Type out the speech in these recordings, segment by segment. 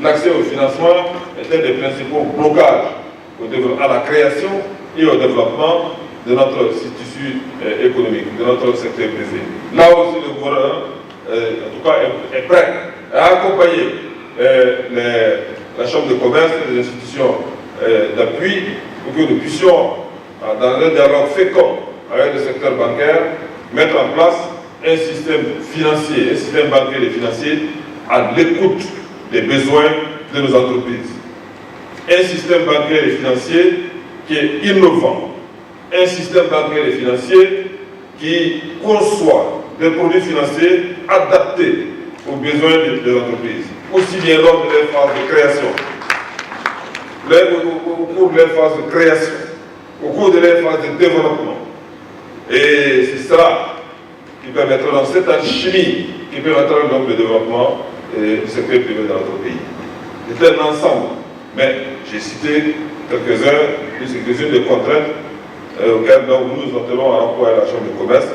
L'accès au financement est un des principaux blocages à la création et au développement de notre tissu économique, de notre secteur privé. Là aussi, le gouvernement, en tout cas, est prêt à accompagner la Chambre de commerce et les institutions d'appui pour que nous puissions, dans un dialogue fécond avec le secteur bancaire, mettre en place un système financier, un système bancaire et financier à l'écoute des besoins de nos entreprises. Un système bancaire et financier qui est innovant, un système bancaire et financier qui conçoit des produits financiers adaptés aux besoins des entreprises, aussi bien lors de leur phase de création, au cours de leur phase de création, au cours de leur phase de développement. Et c'est cela qui permettra, dans cette alchimie, qui permettra donc le développement du secteur privé dans notre pays. C'est un ensemble, mais j'ai cité quelques-unes des contraintes auxquelles nous nous attelons à l'emploi à la Chambre de commerce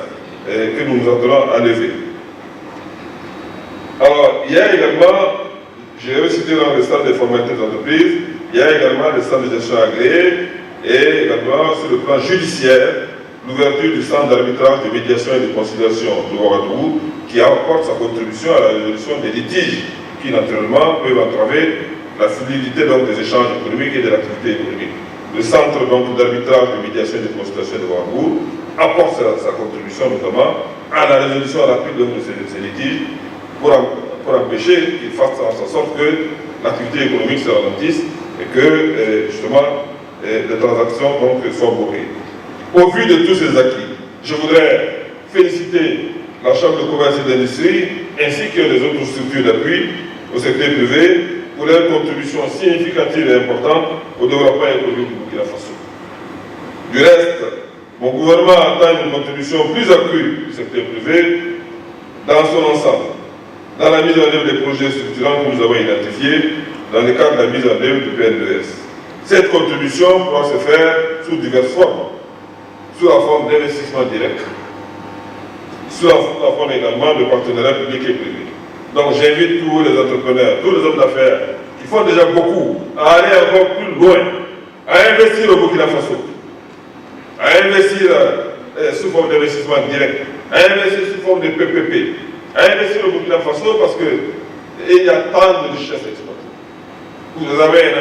et que nous nous attelons à lever. Alors, il y a également, j'ai recité dans le stade des formalités d'entreprise, il y a également le centre de gestion agréé et également sur le plan judiciaire, l'ouverture du centre d'arbitrage, de médiation et de conciliation de Ouagadougou qui apporte sa contribution à la résolution des litiges qui, naturellement, peuvent entraver la fluidité des échanges économiques et de l'activité économique. Le centre d'arbitrage, de médiation et de conciliation de Ouagadougou apporte sa contribution notamment à la résolution rapide de ces litiges pour empêcher qu'il fasse en sorte que l'activité économique se ralentisse et que, justement, les transactions soient bloquées. Au vu de tous ces acquis, je voudrais féliciter la Chambre de commerce et d'industrie ainsi que les autres structures d'appui au secteur privé pour leur contribution significative et importante au développement économique du Burkina Faso. Du reste, mon gouvernement attend une contribution plus accrue du secteur privé dans son ensemble, dans la mise en œuvre des projets structurants que nous avons identifiés dans le cadre de la mise en œuvre du PNDS. Cette contribution pourra se faire sous diverses formes, sous la forme d'investissement direct, sous la forme également de partenariat public et privé. Donc j'invite tous les entrepreneurs, tous les hommes d'affaires qui font déjà beaucoup à aller encore plus loin, à investir au Burkina Faso, à investir sous forme d'investissement direct, à investir sous forme de PPP, à investir au Burkina Faso parce qu'il y a tant de richesses exploitées. Vous avez un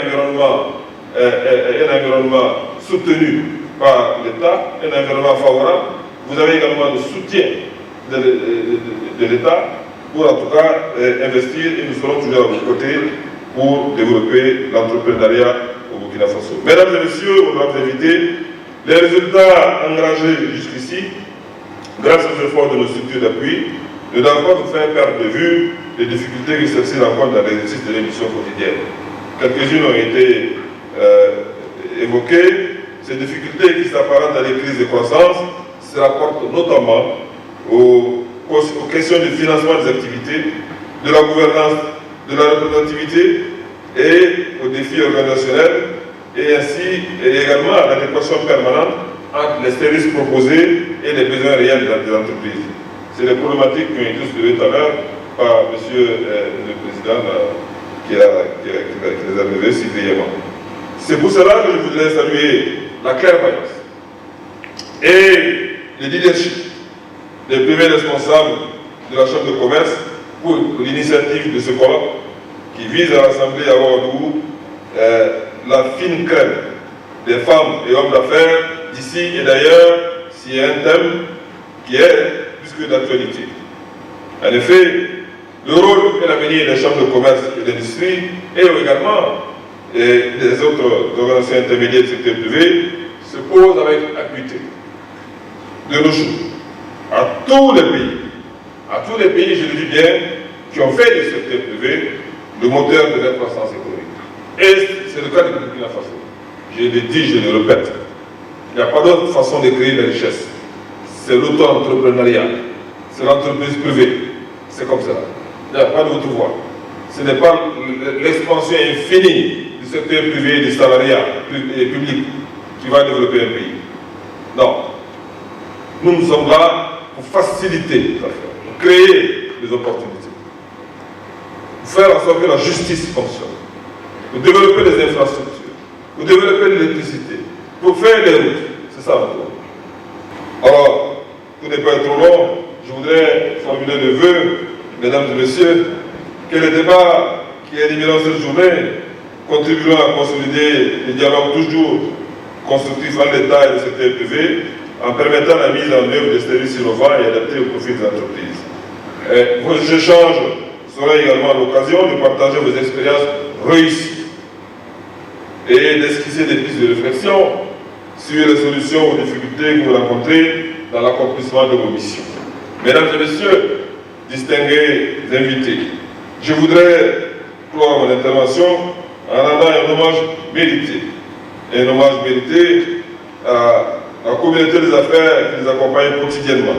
environnement soutenu par l'État, un environnement favorable. Vous avez également le soutien de l'État pour en tout cas investir et nous serons toujours à vos côtés pour développer l'entrepreneuriat au Burkina Faso. Mesdames et messieurs, honorables invités, les résultats engagés jusqu'ici, grâce aux efforts de nos structures d'appui, ne doivent pas nous faire perdre de vue les difficultés qui se rencontrent dans l'exercice de l'émission quotidienne. Quelques-unes ont été évoquées. Ces difficultés qui s'apparentent à des crises de croissance se rapportent notamment aux questions du financement des activités, de la gouvernance, de la représentativité et aux défis organisationnels et ainsi également à l'adéquation permanente entre les services proposés et les besoins réels des entreprises. C'est les problématiques qui ont été soulevées tout à l'heure par M. le Président qui les a levées si brillamment. C'est pour cela que je voudrais saluer la clairvoyance et le leadership des premiers responsables de la Chambre de commerce pour l'initiative de ce colloque qui vise à rassembler à Ouagadougou la fine crème des femmes et hommes d'affaires d'ici et d'ailleurs, s'il y a un thème qui est plus que d'actualité. En effet, le rôle et l'avenir des chambres de commerce et d'industrie et également des autres organisations intermédiaires du secteur privé se pose avec acuité. De nos jours, à tous les pays, je le dis bien, qui ont fait du secteur privé le moteur de la croissance économique. Et c'est le cas du Burkina Faso. Je le dis, je le répète, il n'y a pas d'autre façon de créer la richesse. C'est l'auto-entrepreneuriat, c'est l'entreprise privée, c'est comme ça. Il n'y a pas d'autre voie. Ce n'est pas l'expansion infinie du secteur privé et du salariat public qui va développer un pays. Non. Nous sommes là pour faciliter les affaires, pour créer des opportunités. faire en sorte que la justice fonctionne, pour développer les infrastructures, pour développer l'électricité, pour faire les routes. C'est ça le plan. Alors, pour ne pas être trop long, je voudrais formuler le vœu, mesdames et messieurs, que le débat qui est animé dans cette journée contribuera à consolider les dialogues toujours constructifs entre l'État et le secteur privé en permettant la mise en œuvre de services innovants et adaptés au profit des entreprises. Vos échanges seront également l'occasion de partager vos expériences réussies et d'esquisser des pistes de réflexion sur les solutions aux difficultés que vous rencontrez dans l'accomplissement de vos missions. Mesdames et messieurs, distingués invités, je voudrais clore mon intervention en rendant un hommage mérité. Un hommage mérité à la communauté des affaires qui nous accompagne quotidiennement.